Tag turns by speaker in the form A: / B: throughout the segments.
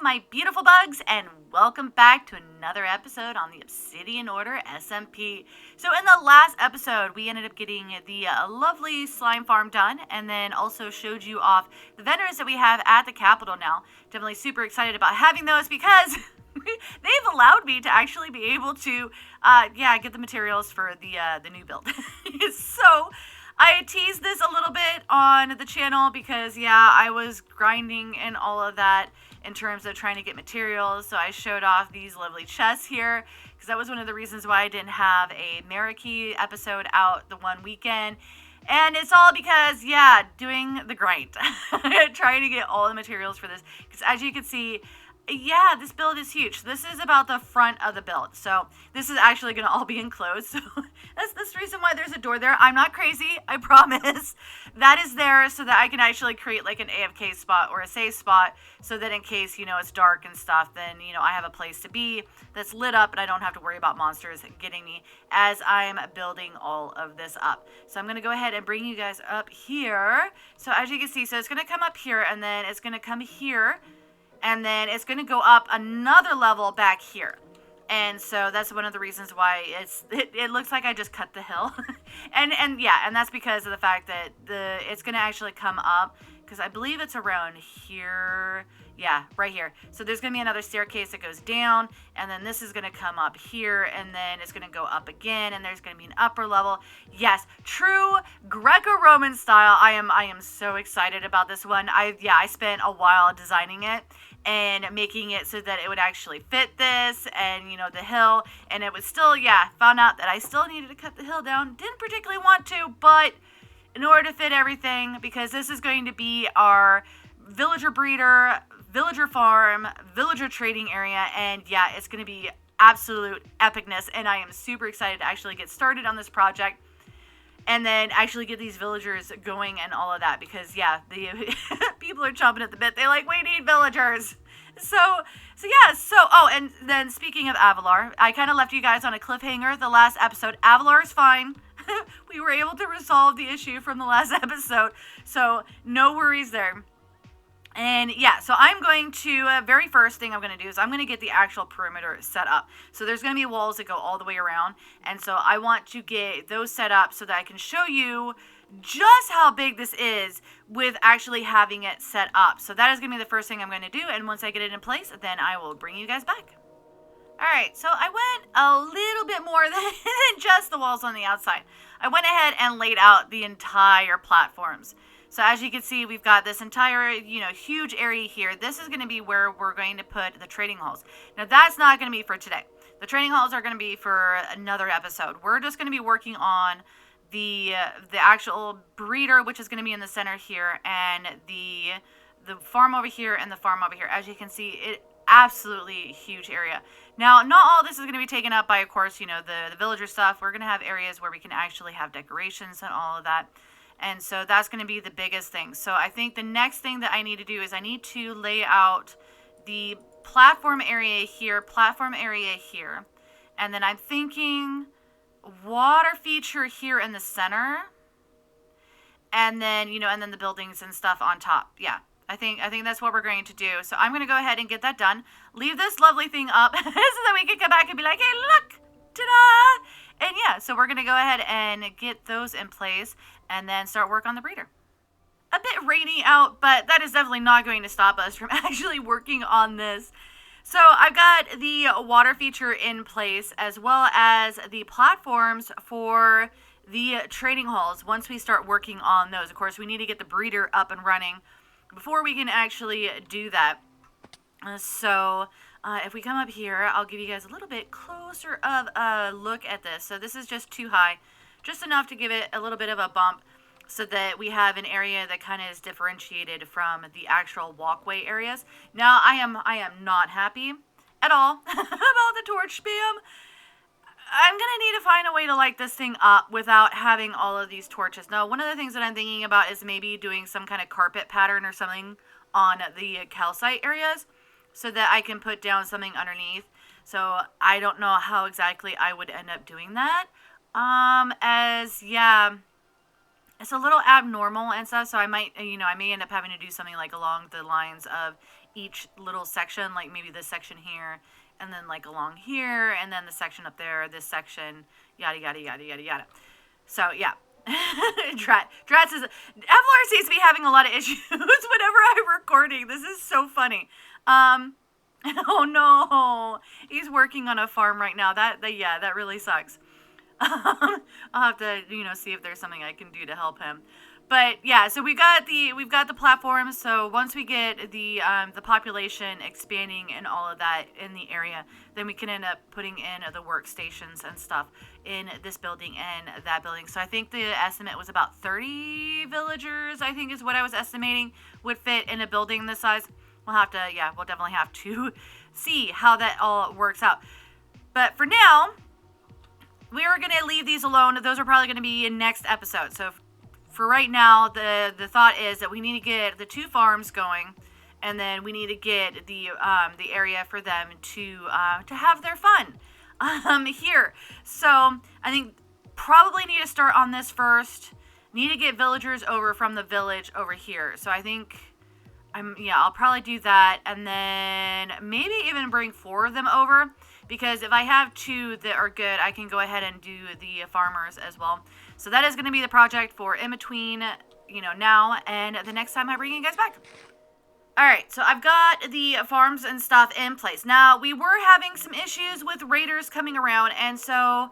A: my beautiful bugs, and welcome back to another episode on the Obsidian Order SMP. So in the last episode, we ended up getting the lovely slime farm done, and then also showed you off the vendors that we have at the Capitol now. Definitely super excited about having those because they've allowed me to actually be able to, get the materials for the new build. So I teased this a little bit on the channel because, I was grinding and all of that in terms of trying to get materials. So I showed off these lovely chests here because that was one of the reasons why I didn't have a Marikey episode out the one weekend. And it's all because, doing the grind. Trying to get all the materials for this. Because as you can see, this build is huge. This is about the front of the build. So this is actually going to all be enclosed. So that's the reason why there's a door there. I'm not crazy, I promise. That is there so that I can actually create like an AFK spot or a safe spot so that in case, it's dark and stuff, then, I have a place to be that's lit up and I don't have to worry about monsters getting me as I'm building all of this up. So I'm going to go ahead and bring you guys up here. So as you can see, so it's going to come up here and then it's going to come here. And then it's going to go up another level back here. And so that's one of the reasons why it looks like I just cut the hill. and that's because of the fact that it's going to actually come up. Because I believe it's around here. Yeah, right here. So there's going to be another staircase that goes down. And then this is going to come up here. And then it's going to go up again. And there's going to be an upper level. Yes, true Greco-Roman style. I am so excited about this one. I spent a while designing it and making it so that it would actually fit this and, the hill. And it was still, found out that I still needed to cut the hill down. Didn't particularly want to, but in order to fit everything, because this is going to be our villager breeder, villager farm, villager trading area, and it's going to be absolute epicness, and I am super excited to actually get started on this project and then actually get these villagers going and all of that, because the people are chomping at the bit. They're like, we need villagers. And then speaking of Avalar, I kind of left you guys on a cliffhanger the last episode. Avalar is fine. We were able to resolve the issue from the last episode, so no worries there. And so I'm going to, very first thing I'm going to do is I'm going to get the actual perimeter set up. So there's going to be walls that go all the way around. And so I want to get those set up so that I can show you just how big this is with actually having it set up. So that is going to be the first thing I'm going to do. And once I get it in place, then I will bring you guys back. Alright, so I went a little bit more than just the walls on the outside. I went ahead and laid out the entire platforms. So as you can see, we've got this entire, huge area here. This is going to be where we're going to put the trading halls. Now, that's not going to be for today. The trading halls are going to be for another episode. We're just going to be working on the actual breeder, which is going to be in the center here, and the farm over here and the farm over here. As you can see, it absolutely huge area. Now, not all this is going to be taken up by, of course, the villager stuff. We're going to have areas where we can actually have decorations and all of that. And so that's going to be the biggest thing. So I think the next thing that I need to do is I need to lay out the platform area here, and then I'm thinking water feature here in the center, and then, and then the buildings and stuff on top. Yeah. I think that's what we're going to do. So I'm going to go ahead and get that done. Leave this lovely thing up so that we can come back and be like, hey, look, ta-da! And so we're going to go ahead and get those in place and then start work on the breeder. A bit rainy out, but that is definitely not going to stop us from actually working on this. So I've got the water feature in place as well as the platforms for the trading halls. Once we start working on those, of course, we need to get the breeder up and running before we can actually do that. If we come up here, I'll give you guys a little bit closer of a look at this. So this is just too high, just enough to give it a little bit of a bump so that we have an area that kind of is differentiated from the actual walkway areas. Now, I am not happy at all about the torch spam. I'm going to need to find a way to light this thing up without having all of these torches. Now, one of the things that I'm thinking about is maybe doing some kind of carpet pattern or something on the calcite areas so that I can put down something underneath. So I don't know how exactly I would end up doing that. it's a little abnormal and stuff, so I might, I may end up having to do something like along the lines of each little section, like maybe this section here, and then like along here, and then the section up there, this section, yada, yada, yada, yada, yada. So, yeah. Drat says, Evlar seems to be having a lot of issues whenever I'm recording. This is so funny. Oh no, he's working on a farm right now. That really sucks. I'll have to, see if there's something I can do to help him. But yeah, so we've got the platform. So once we get the population expanding and all of that in the area, then we can end up putting in the workstations and stuff in this building and that building. So I think the estimate was about 30 villagers, I think is what I was estimating would fit in a building this size. We'll definitely have to see how that all works out. But for now, we are going to leave these alone. Those are probably going to be in next episode. So for right now, the thought is that we need to get the 2 farms going, and then we need to get the area for them to have their fun here. So I think probably need to start on this first. Need to get villagers over from the village over here. So I think I'll probably do that, and then maybe even bring 4 of them over, because if I have 2 that are good, I can go ahead and do the farmers as well. So that is going to be the project for in between, now and the next time I bring you guys back. Alright, so I've got the farms and stuff in place. Now, we were having some issues with raiders coming around, and so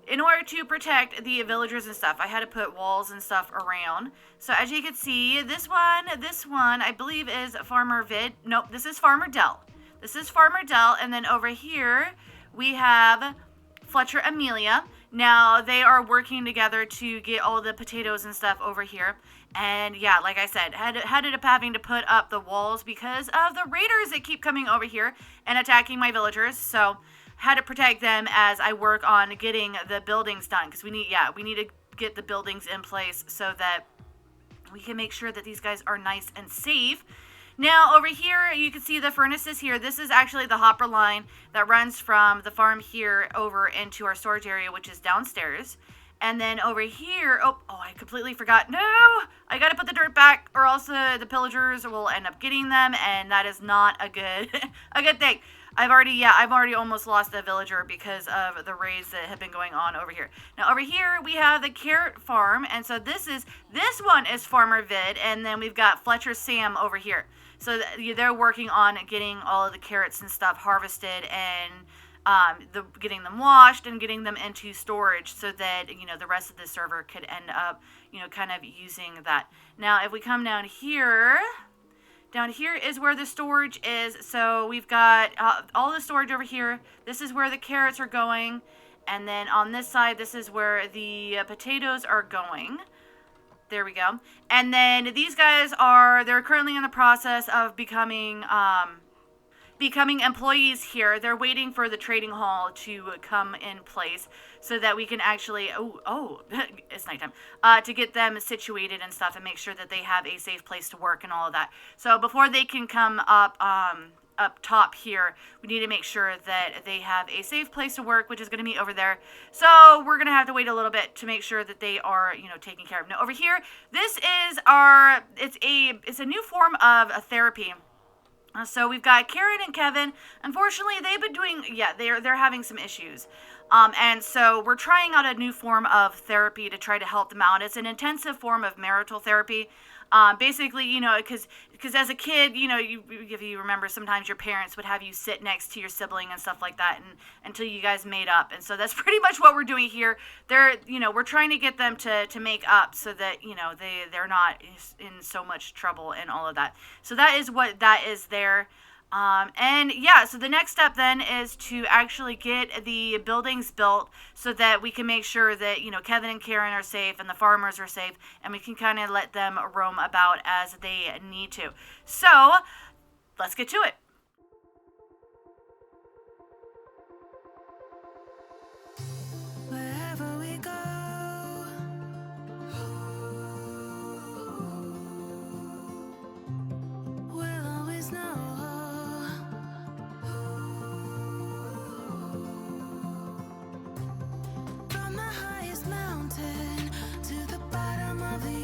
A: in order to protect the villagers and stuff, I had to put walls and stuff around. So as you can see, this one, I believe is Farmer Vid. Nope, this is Farmer Dell. This is Farmer Dell, and then over here, we have Fletcher Amelia. Now, they are working together to get all the potatoes and stuff over here. And yeah, like I said, ended up having to put up the walls because of the raiders that keep coming over here and attacking my villagers. So had to protect them as I work on getting the buildings done, because we need to get the buildings in place so that we can make sure that these guys are nice and safe. Now over here you can see the furnaces here. This is actually the hopper line that runs from the farm here over into our storage area, which is downstairs. And then over here, oh, I completely forgot. No, I gotta put the dirt back, or else the pillagers will end up getting them, and that is not a good thing. I've already almost lost a villager because of the raids that have been going on over here. Now over here we have the carrot farm, and so this one is Farmer Vid, and then we've got Fletcher Sam over here. So they're working on getting all of the carrots and stuff harvested and getting them washed and getting them into storage so that the rest of the server could end up kind of using that. Now if we come down here is where the storage is. So we've got all the storage over here. This is where the carrots are going, and then on this side this is where the potatoes are going. There we go. And then these guys they're currently in the process of becoming employees here. They're waiting for the trading hall to come in place so that we can actually, it's nighttime, to get them situated and stuff and make sure that they have a safe place to work and all of that. So before they can come up top here, we need to make sure that they have a safe place to work, which is going to be over there. So we're going to have to wait a little bit to make sure that they are, taken care of. Now over here, this is it's a new form of a therapy. So we've got Karen and Kevin. Unfortunately, they've been doing, they're having some issues. And so we're trying out a new form of therapy to try to help them out. It's an intensive form of marital therapy. Basically, because as a kid, if you remember, sometimes your parents would have you sit next to your sibling and stuff like that, and until you guys made up. And so that's pretty much what we're doing here. We're trying to get them to make up so that, they're not in so much trouble and all of that. So that is what that is there. So the next step then is to actually get the buildings built so that we can make sure that, Kevin and Karen are safe and the farmers are safe, and we can kind of let them roam about as they need to. So let's get to it.
B: Wherever we go, we'll always know. From the highest mountain to the bottom of the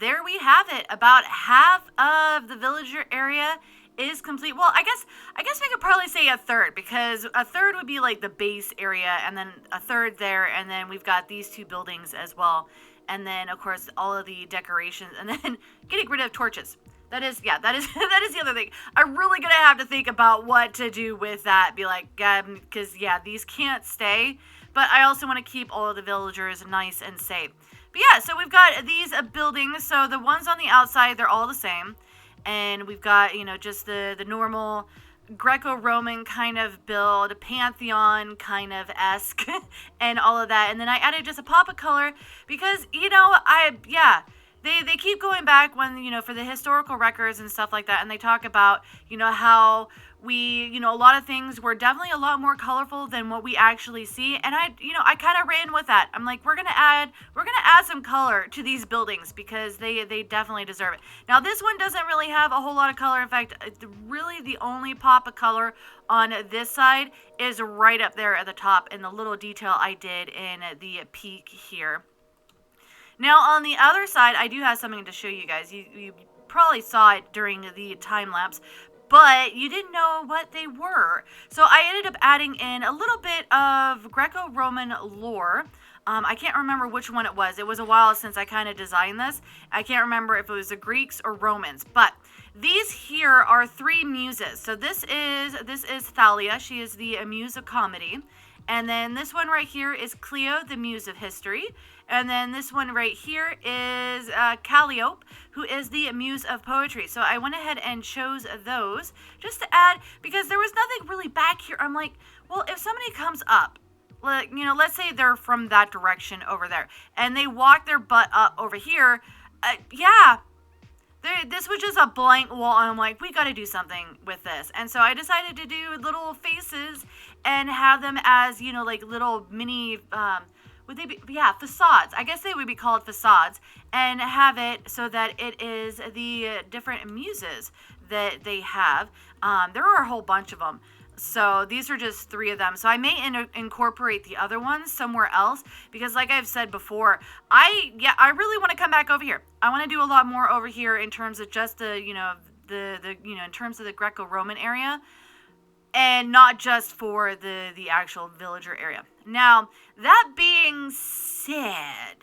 A: there we have it. About half of the villager area is complete. Well, I guess we could probably say a third, because a third would be like the base area, and then a third there, and then we've got these two buildings as well, and then of course all of the decorations, and then getting rid of torches. That is the other thing. I'm really gonna have to think about what to do with that. Be like, because these can't stay, but I also want to keep all of the villagers nice and safe. But yeah, so we've got these buildings. So the ones on the outside, they're all the same. And we've got, just the normal Greco-Roman kind of build, Pantheon kind of esque, and all of that. And then I added just a pop of color because, they keep going back when, for the historical records and stuff like that. And they talk about, how we, a lot of things were definitely a lot more colorful than what we actually see. And I kind of ran with that. I'm like, we're going to add some color to these buildings because they definitely deserve it. Now, this one doesn't really have a whole lot of color. In fact, really the only pop of color on this side is right up there at the top in the little detail I did in the peak here. Now, on the other side, I do have something to show you guys. You probably saw it during the time lapse, but you didn't know what they were. So I ended up adding in a little bit of Greco-Roman lore. I can't remember which one it was. It was a while since I kind of designed this. I can't remember if it was the Greeks or Romans, but these here are three muses. So this is Thalia. She is the muse of comedy. And then this one right here is Cleo, the muse of history. And then this one right here is Calliope, who is the muse of poetry. So I went ahead and chose those just to add, because there was nothing really back here. I'm like, well, if somebody comes up, like, let's say they're from that direction over there, and they walk their butt up over here, this was just a blank wall, and I'm like, we got to do something with this. And so I decided to do little faces and have them as, like little mini, would they be, facades. I guess they would be called facades, and have it so that it is the different muses that they have. There are a whole bunch of them. So these are just three of them. So I may incorporate the other ones somewhere else, because like I've said before, I really want to come back over here. I want to do a lot more over here in terms of just the, in terms of the Greco-Roman area, and not just for the actual villager area. Now, that being said,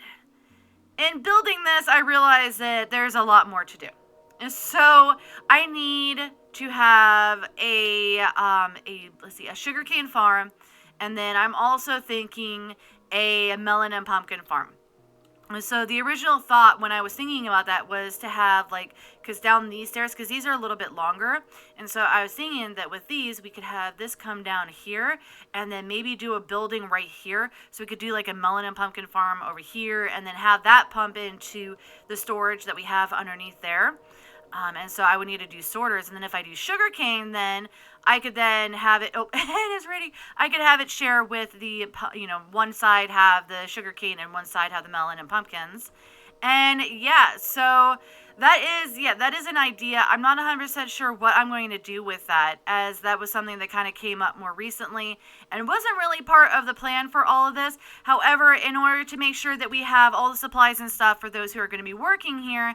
A: in building this, I realized that there's a lot more to do. And so I need to have a sugarcane farm, and then I'm also thinking a melon and pumpkin farm. So the original thought when I was thinking about that was to have, like, because down these stairs, because these are a little bit longer, and so I was thinking that with these we could have this come down here, and then maybe do a building right here, so we could do like a melon and pumpkin farm over here, and then have that pump into the storage that we have underneath there. And so I would need to do sorters, and then if I do sugarcane, then I could then have it, it is ready. I could have it share with the, one side have the sugarcane and one side have the melon and pumpkins. And so that is an idea. I'm not 100% sure what I'm going to do with that, as that was something that kind of came up more recently and wasn't really part of the plan for all of this. However, in order to make sure that we have all the supplies and stuff for those who are going to be working here,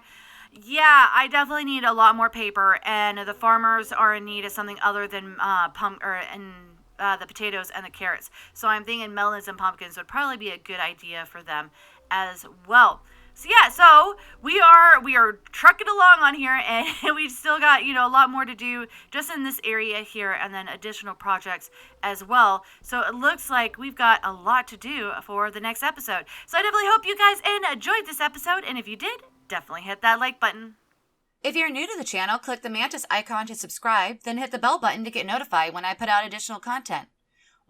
A: I definitely need a lot more paper, and the farmers are in need of something other than the potatoes and the carrots. So I'm thinking melons and pumpkins would probably be a good idea for them as well. So we are trucking along on here, and we've still got a lot more to do just in this area here, and then additional projects as well. So it looks like we've got a lot to do for the next episode. So I definitely hope you guys enjoyed this episode, and if you did, definitely hit that like button.
C: If you're new to the channel, click the Mantis icon to subscribe, then hit the bell button to get notified when I put out additional content.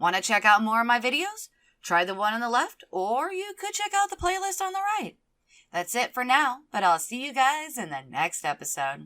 C: Want to check out more of my videos? Try the one on the left, or you could check out the playlist on the right. That's it for now, but I'll see you guys in the next episode.